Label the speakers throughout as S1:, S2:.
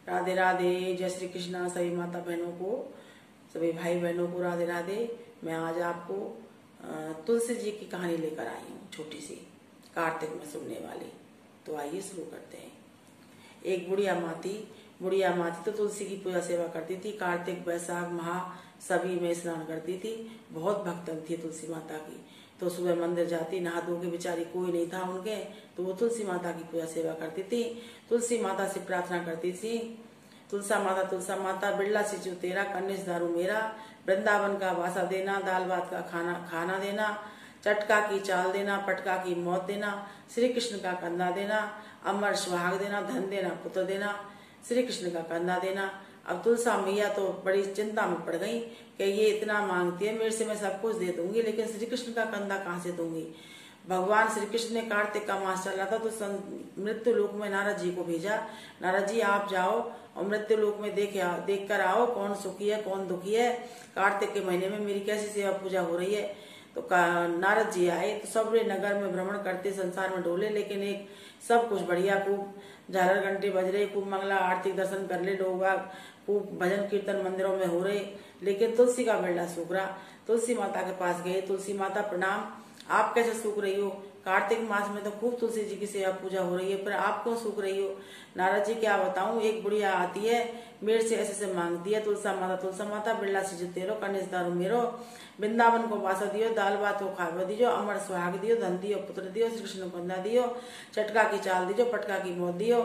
S1: राधे राधे, जय श्री कृष्णा। सभी माता बहनों को, सभी भाई बहनों को राधे राधे। मैं आज आपको तुलसी जी की कहानी लेकर आई हूँ, छोटी सी, कार्तिक में सुनने वाली। तो आइए शुरू करते हैं। एक बुढ़िया माँ थी तो तुलसी की पूजा सेवा करती थी। कार्तिक, वैशाख, महा सभी में स्नान करती थी। बहुत भक्तन थी तुलसी माता की। तो सुबह मंदिर जाती, नहा धो के, बेचारी कोई नहीं था उनके, तो वो तुलसी माता की पूजा सेवा करती थी। तुलसी माता से प्रार्थना करती थी, तुलसा माता बिरला सिंचु तेरा, कन्निस दारू मेरा, वृंदावन का वासा देना, दाल भात का खाना देना, चटका की चाल देना, पटका की मौत देना, श्री कृष्ण का कंधा देना, अमर सुहाग देना, धन देना, पुत्र देना, श्री कृष्ण का कंधा देना। अब तुलसा मैया तो बड़ी चिंता में पड़ गई कि ये इतना मांगती है मेरे से, मैं सब कुछ दे दूंगी, लेकिन श्री कृष्ण का कंधा कहाँ से दूंगी। भगवान श्री कृष्ण ने, कार्तिक का मास चल रहा था, तो मृत्यु लोक में नारद जी को भेजा। नारद जी आप जाओ और मृत्यु लोक में देख कर आओ कौन सुखी है कौन दुखी है, कार्तिक के महीने में मेरी कैसी सेवा पूजा हो रही है। तो नारद जी आए तो सब नगर में भ्रमण करते, संसार में डोले, लेकिन एक सब कुछ बढ़िया, खूब झालर घंटे बज रहे, खूब मंगला आरती दर्शन कर ले लोग, खूब भजन कीर्तन मंदिरों में हो रहे, लेकिन तुलसी का बेड़ा सूख रहा। तुलसी माता के पास गए, तुलसी माता प्रणाम, आप कैसे सूख रही हो? कार्तिक मास में तो खूब तुलसी जी की सेवा पूजा हो रही है, पर आप क्यों सूख रही हो? नारद जी क्या बताऊं, एक बुढ़िया आती है मेरे से ऐसे मांगती है, तुलसा माता बिरला से जुतेरो, कन्निस दारू मेरो, वृंदावन को वासा दियो, दाल भात को खावा दियो, अमर सुहाग दियो, धन दियो, पुत्र दियो, श्री कृष्ण को कंधा दियो, चटका की चाल दीजो, पटका की मौत दियो,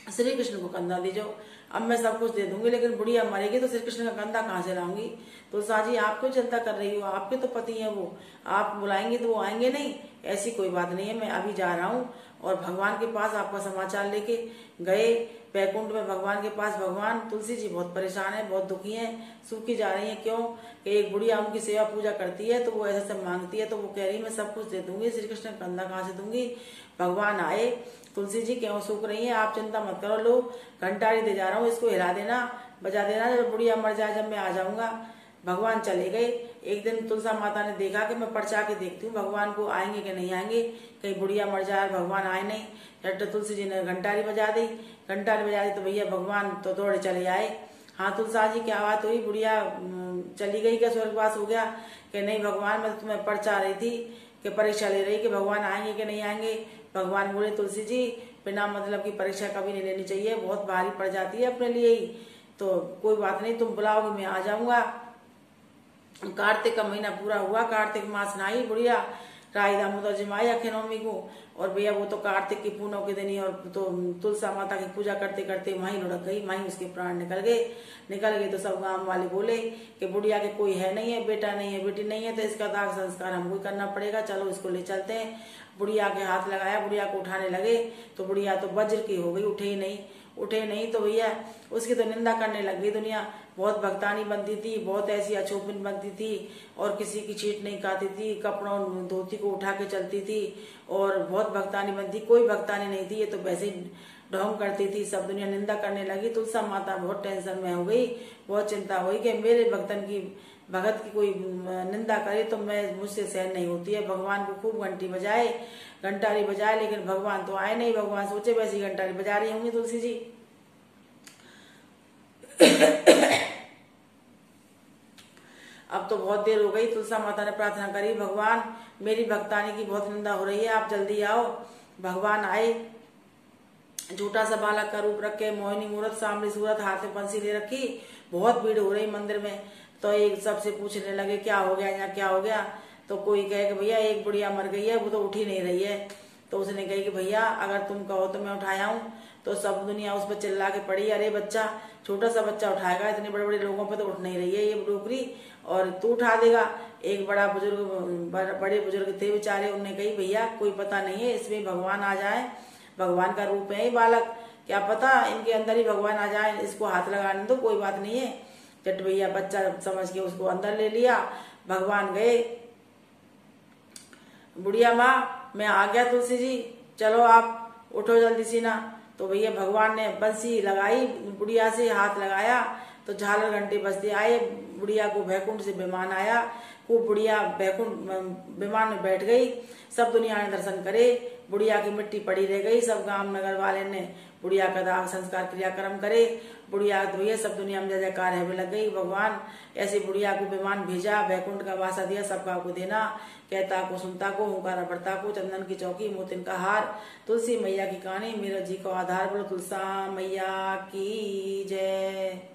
S1: श्री कृष्ण को कंधा दीजो। अब मैं सब कुछ दे दूंगी, लेकिन बुढ़िया मरेगी तो श्री कृष्ण का कंधा कहाँ से लाऊंगी? तुलसा जी आप क्यों चिंता कर रही हो? आपके तो पति हैं वो, आप बुलाएंगे तो वो आएंगे नहीं? ऐसी कोई बात नहीं है, मैं अभी जा रहा हूँ। और भगवान के पास आपका समाचार लेके गए, बैकुंठ में भगवान के पास। भगवान, तुलसी जी बहुत परेशान है, बहुत दुखी है, सूखी जा रही है। क्यों? कि एक बुढ़िया उनकी सेवा पूजा करती है तो वो ऐसे सब मांगती है, तो वो कह रही मैं सब कुछ दे दूंगी, श्री कृष्ण का कंधा कहाँ से दूंगी? भगवान आए, तुलसी जी क्यों सूख रही है, आप चिंता मत करो, लो घंटारी दे जा रहा हूँ, इसको हिला देना, बजा देना, जब बुढ़िया मर जाए जब मैं आ जाऊंगा। भगवान चले गए। एक दिन तुलसा माता ने देखा कि मैं परचा के देखती हूँ भगवान को आएंगे कि नहीं आएंगे, कहीं बुढ़िया मर जाए, भगवान आए नहीं। झट तुलसी जी ने घंटारी बजा दी। घंटारी बजा दी तो भैया भगवान तो दौड़े चले आए। हाँ तुलसा जी क्या बात हुई, बुढ़िया चली गई क्या, स्वर्गवास हो गया? कि नहीं भगवान, मैं तुम्हें परचा रही थी कि परीक्षा ले रही कि भगवान आएंगे कि नहीं आएंगे। भगवान बोले तुलसी जी बिना मतलब की परीक्षा कभी नहीं लेनी चाहिए, बहुत भारी पड़ जाती है अपने लिए ही, तो कोई बात नहीं, तुम बुलाओगे मैं आ जाऊंगा। कार्तिक का महीना पूरा हुआ, कार्तिक मास नहाई बुढ़िया, राई दामोदर जमाई अखे नवमी को, और भैया वो तो कार्तिक की पूनों के दिन ही, और तो तुलसा माता की पूजा करते करते वहीं लुढ़क गई, वहीं उसके प्राण निकल गए। तो सब गांव वाले बोले कि बुढ़िया के कोई है नहीं है, बेटा नहीं है, बेटी नहीं है, तो इसका दाग संस्कार हमको करना पड़ेगा, चलो इसको ले चलते हैं। बुढ़िया के हाथ लगाया, बुढ़िया को उठाने लगे तो बुढ़िया तो वज्र की हो गई, उठे नहीं तो भैया उसकी तो निंदा करने लग गई दुनिया। बहुत भक्तानी बनती थी, बहुत ऐसी अछोपिन बनती थी, और किसी की चीट नहीं खाती थी, कपड़ों धोती को उठा के चलती थी, और बहुत भक्तानी बनती। कोई भक्तानी नहीं थी, ये तो वैसे ही ढोंग करती थी, सब दुनिया निंदा करने लगी। तुलसा माता बहुत टेंशन में हो गई, बहुत चिंता हुई कि मेरे भगत की कोई निंदा करे तो मुझसे सहन नहीं होती है। भगवान को खूब घंटारी बजाए, लेकिन भगवान तो आए नहीं। भगवान सोचे वैसी घंटारी बजा रही होंगी तुलसी जी। अब तो बहुत देर हो गई, तुलसा माता ने प्रार्थना करी, भगवान मेरी भक्तानी की बहुत निंदा हो रही है, आप जल्दी आओ। भगवान आए, झूठा सा बालक का रूप रख के, मोहिनी मूरत, सांवली सूरत, हाथ में बंसी ले रखी, बहुत भीड़ हो रही मंदिर में। तो एक सबसे पूछने लगे क्या हो गया यहाँ, क्या हो गया? तो कोई कहे कि भैया एक बुढ़िया मर गई है, वो तो उठ ही नहीं रही है। तो उसने कही कि भैया अगर तुम कहो तो मैं उठाया हूँ। तो सब दुनिया उस पर चिल्ला के पड़ी, अरे बच्चा, छोटा सा बच्चा उठाएगा, इतने बड़े बड़े लोगों पे तो उठ नहीं रही है ये डोकरी, और तू उठा देगा। एक बड़े बुजुर्ग थे बेचारे, उन्होंने कही भैया कोई पता नहीं है, इसमें भगवान आ जाए, भगवान का रूप है ये बालक, क्या पता इनके अंदर ही भगवान आ जाए, इसको हाथ लगाने दो, कोई बात नहीं है। जट भैया बच्चा समझ के उसको अंदर ले लिया। भगवान गए, बुढ़िया माँ मैं आ गया, तुलसी जी चलो आप उठो जल्दी सी ना। तो भैया भगवान ने बंसी लगाई, बुढ़िया से हाथ लगाया, तो झालर घंटे बजते आए। बुढ़िया को वैकुंठ से विमान आया। वो बुढ़िया वैकुंठ विमान में बैठ गई। सब दुनिया ने दर्शन करे। बुढ़िया की मिट्टी पड़ी रह गई। सब गांव नगर वाले ने बुढ़िया का दाह संस्कार क्रियाक्रम करे। बुढ़िया धोइए, सब दुनिया में जय जयकार है लग गई। भगवान ऐसी बुढ़िया को विमान भेजा, वैकुंठ का वासा दिया, सबका को देना। कहता को सुनता को, हुंकारा बढ़ता को, चंदन की चौकी मोतिन का हार। तुलसी मैया की कहानी, मेरा जी को आधार। बोलो तुलसा मैया की जय।